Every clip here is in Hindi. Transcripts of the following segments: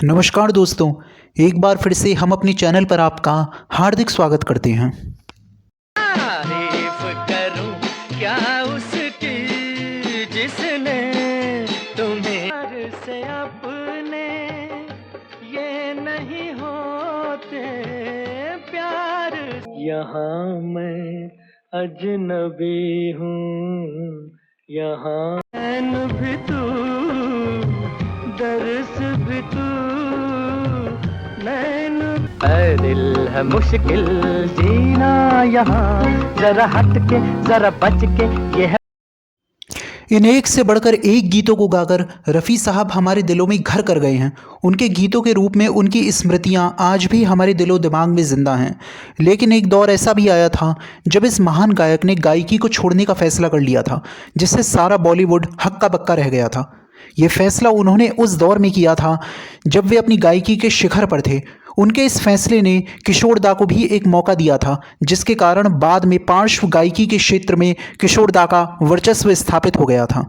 नमस्कार दोस्तों, एक बार फिर से हम अपने चैनल पर आपका हार्दिक स्वागत करते हैं। तारीफ करूं क्या उसकी जिसने तुम्हें प्यार से अपने ये नहीं होते प्यार। यहाँ मैं अजनबी हूँ, यहाँ चैन भी तू, दर्स भी तू, नैन। ऐ दिल है मुश्किल जीना यहाँ, जरा हट के जरा बच के ये है। इन एक से बढ़कर एक गीतों को गाकर रफ़ी साहब हमारे दिलों में घर कर गए हैं। उनके गीतों के रूप में उनकी स्मृतियां आज भी हमारे दिलो दिमाग में ज़िंदा हैं। लेकिन एक दौर ऐसा भी आया था जब इस महान गायक ने गायकी को छोड़ने का फैसला कर लिया था, जिससे सारा बॉलीवुड हक्का बक्का रह गया था। ये फैसला उन्होंने उस दौर में किया था जब वे अपनी गायकी के शिखर पर थे। उनके इस फैसले ने किशोर दा को भी एक मौका दिया था, जिसके कारण बाद में पार्श्व गायकी के क्षेत्र में किशोर दा का वर्चस्व स्थापित हो गया था।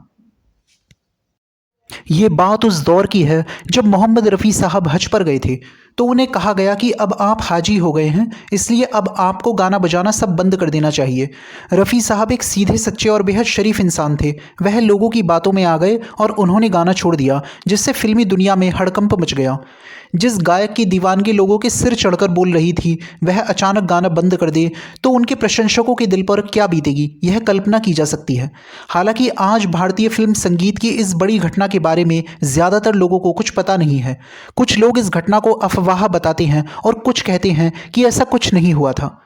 ये बात उस दौर की है जब मोहम्मद रफ़ी साहब हज पर गए थे, तो उन्हें कहा गया कि अब आप हाजी हो गए हैं, इसलिए अब आपको गाना बजाना सब बंद कर देना चाहिए। रफ़ी साहब एक सीधे सच्चे और बेहद शरीफ इंसान थे। वह लोगों की बातों में आ गए और उन्होंने गाना छोड़ दिया, जिससे फिल्मी दुनिया में हड़कंप मच गया। जिस गायक की दीवानगी लोगों के सिर चढ़कर बोल रही थी, वह अचानक गाना बंद कर दे तो उनके प्रशंसकों के दिल पर क्या बीतेगी, यह कल्पना की जा सकती है। हालांकि आज भारतीय फिल्म संगीत की इस बड़ी घटना के बारे में ज़्यादातर लोगों को कुछ पता नहीं है। कुछ लोग इस घटना को अफवाह बताते हैं और कुछ कहते हैं कि ऐसा कुछ नहीं हुआ था।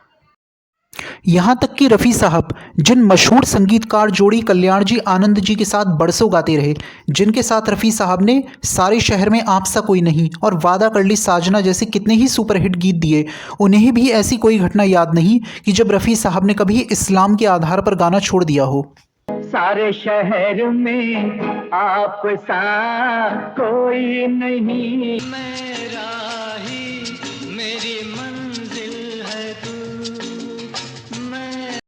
यहाँ तक कि रफ़ी साहब, जिन मशहूर संगीतकार जोड़ी कल्याण जी आनंद जी के साथ बरसों गाते रहे, जिनके साथ रफ़ी साहब ने सारे शहर में आपसा कोई नहीं और वादा कर ली साजना जैसे कितने ही सुपरहिट गीत दिए, उन्हें भी ऐसी कोई घटना याद नहीं कि जब रफ़ी साहब ने कभी इस्लाम के आधार पर गाना छोड़ दिया हो। सारे शहर में आप सा कोई नहीं, मेरा ही मेरी मंजिल है तू, मैं।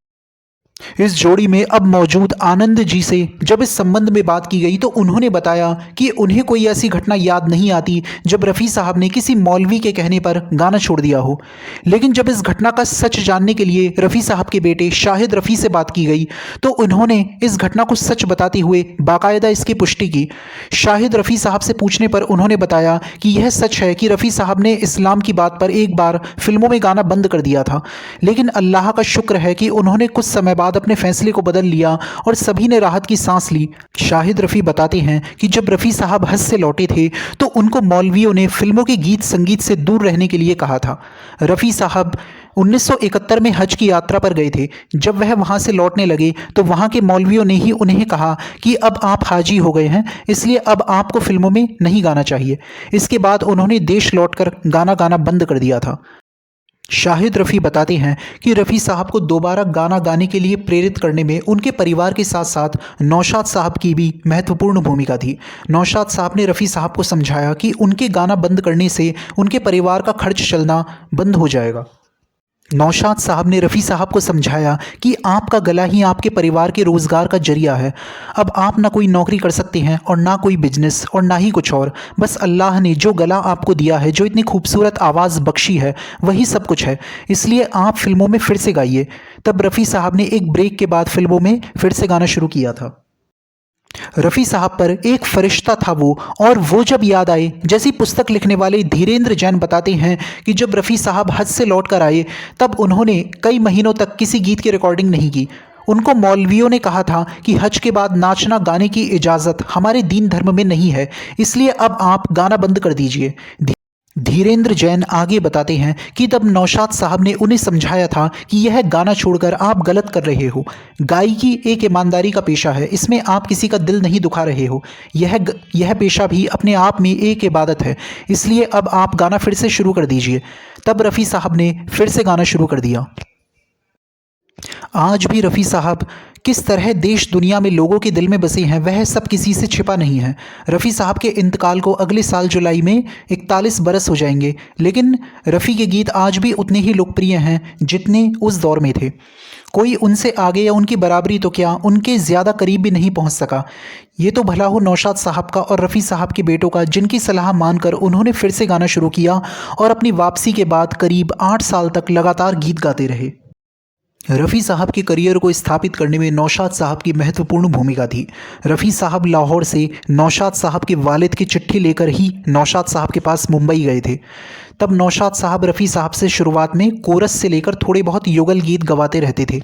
इस जोड़ी में अब मौजूद आनंद जी से जब इस संबंध में बात की गई तो उन्होंने बताया कि उन्हें कोई ऐसी घटना याद नहीं आती जब रफ़ी साहब ने किसी मौलवी के कहने पर गाना छोड़ दिया हो। लेकिन जब इस घटना का सच जानने के लिए रफ़ी साहब के बेटे शाहिद रफ़ी से बात की गई तो उन्होंने इस घटना को सच बताते हुए बाकायदा इसकी पुष्टि की। शाहिद रफ़ी साहब से पूछने पर उन्होंने बताया कि यह सच है कि रफ़ी साहब ने इस्लाम की बात पर एक बार फिल्मों में गाना बंद कर दिया था, लेकिन अल्लाह का शुक्र है कि उन्होंने कुछ समय बाद अपने फैसले को बदल लिया और सभी ने राहत की सांस ली। शाहिद रफ़ी बताते हैं कि जब रफ़ी साहब हज से लौटे थे तो उनको मौलवियों ने फिल्मों के गीत संगीत से दूर रहने के लिए कहा था। रफ़ी साहब 1971 में हज की यात्रा पर गए थे। जब वह वहां से लौटने लगे तो वहां के मौलवियों ने ही उन्हें कहा कि अब आप हाजी हो गए हैं, इसलिए अब आपको फिल्मों में नहीं गाना चाहिए। इसके बाद उन्होंने देश लौटकर गाना गाना बंद कर दिया था। शाहिद रफ़ी बताते हैं कि रफ़ी साहब को दोबारा गाना गाने के लिए प्रेरित करने में उनके परिवार के साथ साथ नौशाद साहब की भी महत्वपूर्ण भूमिका थी। नौशाद साहब ने रफ़ी साहब को समझाया कि उनके गाना बंद करने से उनके परिवार का खर्च चलना बंद हो जाएगा। नौशाद साहब ने रफ़ी साहब को समझाया कि आपका गला ही आपके परिवार के रोज़गार का जरिया है। अब आप ना कोई नौकरी कर सकते हैं और ना कोई बिजनेस और ना ही कुछ और, बस अल्लाह ने जो गला आपको दिया है, जो इतनी खूबसूरत आवाज़ बख्शी है, वही सब कुछ है। इसलिए आप फिल्मों में फिर से गाइए। तब रफ़ी साहब ने एक ब्रेक के बाद फिल्मों में फिर से गाना शुरू किया था। रफ़ी साहब पर एक फरिश्ता था वो, और वो जब याद आए, जैसी पुस्तक लिखने वाले धीरेन्द्र जैन बताते हैं कि जब रफ़ी साहब हज से लौट कर आए तब उन्होंने कई महीनों तक किसी गीत की रिकॉर्डिंग नहीं की। उनको मौलवियों ने कहा था कि हज के बाद नाचना गाने की इजाज़त हमारे दीन धर्म में नहीं है, इसलिए अब आप गाना बंद कर दीजिए। धीरेन्द्र जैन आगे बताते हैं कि तब नौशाद साहब ने उन्हें समझाया था कि यह गाना छोड़कर आप गलत कर रहे हो। गायकी एक ईमानदारी का पेशा है, इसमें आप किसी का दिल नहीं दुखा रहे हो। यह पेशा भी अपने आप में एक इबादत है, इसलिए अब आप गाना फिर से शुरू कर दीजिए। तब रफ़ी साहब ने फिर से गाना शुरू कर दिया। आज भी रफ़ी साहब किस तरह देश दुनिया में लोगों के दिल में बसे हैं वह सब किसी से छिपा नहीं है। रफ़ी साहब के इंतकाल को अगले साल जुलाई में 41 बरस हो जाएंगे, लेकिन रफ़ी के गीत आज भी उतने ही लोकप्रिय हैं जितने उस दौर में थे। कोई उनसे आगे या उनकी बराबरी तो क्या, उनके ज़्यादा करीब भी नहीं पहुंच सका। ये तो भला हो नौशाद साहब का और रफ़ी साहब के बेटों का, जिनकी सलाह मानकर उन्होंने फिर से गाना शुरू किया और अपनी वापसी के बाद करीब 8 साल तक लगातार गीत गाते रहे। रफ़ी साहब के करियर को स्थापित करने में नौशाद साहब की महत्वपूर्ण भूमिका थी। रफ़ी साहब लाहौर से नौशाद साहब के वालिद की चिट्ठी लेकर ही नौशाद साहब के पास मुंबई गए थे। तब नौशाद साहब रफ़ी साहब से शुरुआत में कोरस से लेकर थोड़े बहुत युगल गीत गवाते रहते थे,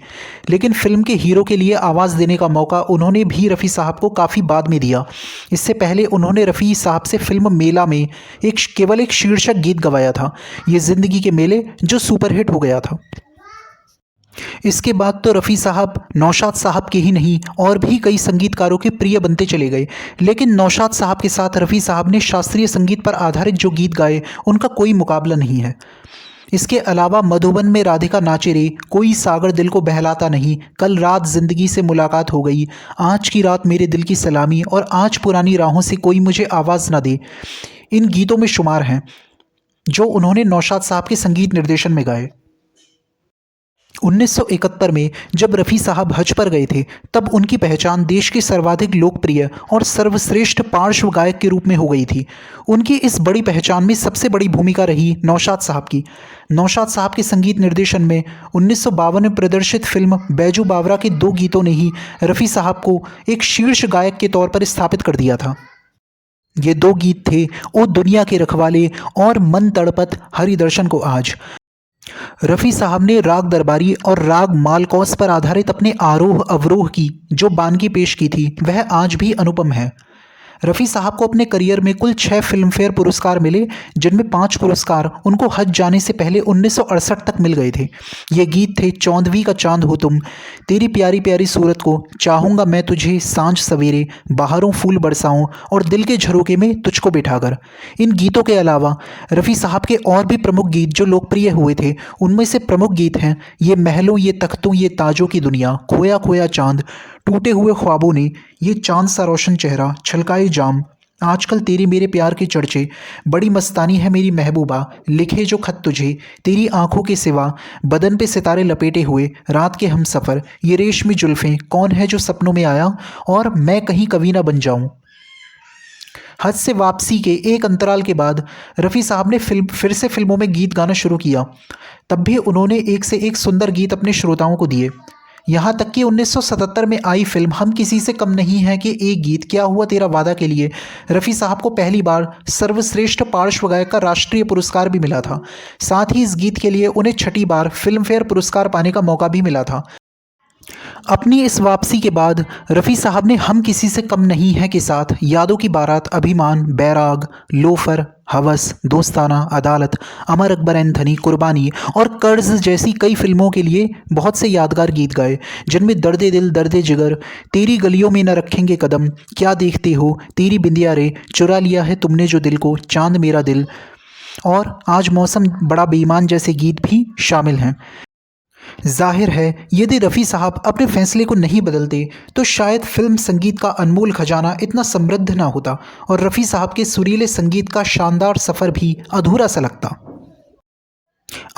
लेकिन फिल्म के हीरो के लिए आवाज़ देने का मौका उन्होंने भी रफ़ी साहब को काफ़ी बाद में दिया। इससे पहले उन्होंने रफ़ी साहब से फिल्म मेला में केवल एक शीर्षक गीत गवाया था, ये ज़िंदगी के मेले, जो सुपरहिट हो गया था। इसके बाद तो रफ़ी साहब नौशाद साहब के ही नहीं और भी कई संगीतकारों के प्रिय बनते चले गए, लेकिन नौशाद साहब के साथ रफ़ी साहब ने शास्त्रीय संगीत पर आधारित जो गीत गाए उनका कोई मुकाबला नहीं है। इसके अलावा मधुबन में राधिका नाचे रे, कोई सागर दिल को बहलाता नहीं, कल रात ज़िंदगी से मुलाकात हो गई, आज की रात मेरे दिल की सलामी और आज पुरानी राहों से कोई मुझे आवाज़ ना दे, इन गीतों में शुमार हैं जो उन्होंने नौशाद साहब के संगीत निर्देशन में गाए। 1971 में जब रफ़ी साहब हज पर गए थे, तब उनकी पहचान देश के सर्वाधिक लोकप्रिय और सर्वश्रेष्ठ पार्श्व गायक के रूप में हो गई थी। उनकी इस बड़ी पहचान में सबसे बड़ी भूमिका रही नौशाद साहब की। नौशाद साहब के संगीत निर्देशन में 1952 में प्रदर्शित फिल्म बैजू बावरा के 2 गीतों ने ही रफ़ी साहब को एक शीर्ष गायक के तौर पर स्थापित कर दिया था। ये 2 गीत थे ओ दुनिया के रखवाले और मन तड़पत हरि दर्शन को आज। रफ़ी साहब ने राग दरबारी और राग मालकौस पर आधारित अपने आरोह अवरोह की जो बानगी पेश की थी वह आज भी अनुपम है। रफ़ी साहब को अपने करियर में कुल 6 फिल्मफेयर पुरस्कार मिले, जिनमें 5 पुरस्कार उनको हज जाने से पहले 1968 तक मिल गए थे। ये गीत थे चौंधवी का चांद हो तुम, तेरी प्यारी प्यारी सूरत को, चाहूँगा मैं तुझे सांझ सवेरे, बाहरों फूल बरसाऊँ और दिल के झरोके में तुझको बिठाकर। इन गीतों के अलावा रफ़ी साहब के और भी प्रमुख गीत जो लोकप्रिय हुए थे, उनमें से प्रमुख गीत हैं ये महलों ये तख्तों ये ताजों की दुनिया, खोया खोया चांद, टूटे हुए ख्वाबों ने, ये चांद सा रोशन चेहरा, छलकाए जाम, आजकल तेरे मेरे प्यार के चर्चे, बड़ी मस्तानी है मेरी महबूबा, लिखे जो खत तुझे, तेरी आंखों के सिवा, बदन पे सितारे लपेटे हुए, रात के हम सफ़र, ये रेशमी जुल्फ़ें, कौन है जो सपनों में आया और मैं कहीं कभी ना बन जाऊं। हज से वापसी के एक अंतराल के बाद रफ़ी साहब ने फिर से फिल्मों में गीत गाना शुरू किया। तब भी उन्होंने एक से एक सुंदर गीत अपने श्रोताओं को दिए। यहाँ तक कि 1977 में आई फिल्म हम किसी से कम नहीं हैं कि एक गीत क्या हुआ तेरा वादा के लिए रफ़ी साहब को पहली बार सर्वश्रेष्ठ पार्श्व गायक का राष्ट्रीय पुरस्कार भी मिला था। साथ ही इस गीत के लिए उन्हें 6ठी बार फिल्मफेयर पुरस्कार पाने का मौका भी मिला था। अपनी इस वापसी के बाद रफ़ी साहब ने हम किसी से कम नहीं हैं के साथ यादों की बारात, अभिमान, बैराग, लोफर, हवस, दोस्ताना, अदालत, अमर अकबर एंथनी, कुर्बानी और कर्ज जैसी कई फिल्मों के लिए बहुत से यादगार गीत गाए, जिनमें दर्दे दिल दर्दे जिगर, तेरी गलियों में न रखेंगे कदम, क्या देखते हो, तेरी बिंदिया रे, चुरा लिया है तुमने जो दिल को, चांद मेरा दिल और आज मौसम बड़ा बेईमान जैसे गीत भी शामिल हैं। जाहिर है यदि रफ़ी साहब अपने फैसले को नहीं बदलते तो शायद फिल्म संगीत का अनमोल खजाना इतना समृद्ध ना होता और रफ़ी साहब के सुरीले संगीत का शानदार सफ़र भी अधूरा सा लगता।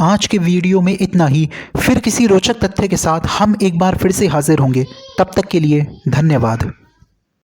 आज के वीडियो में इतना ही, फिर किसी रोचक तथ्य के साथ हम एक बार फिर से हाजिर होंगे। तब तक के लिए धन्यवाद।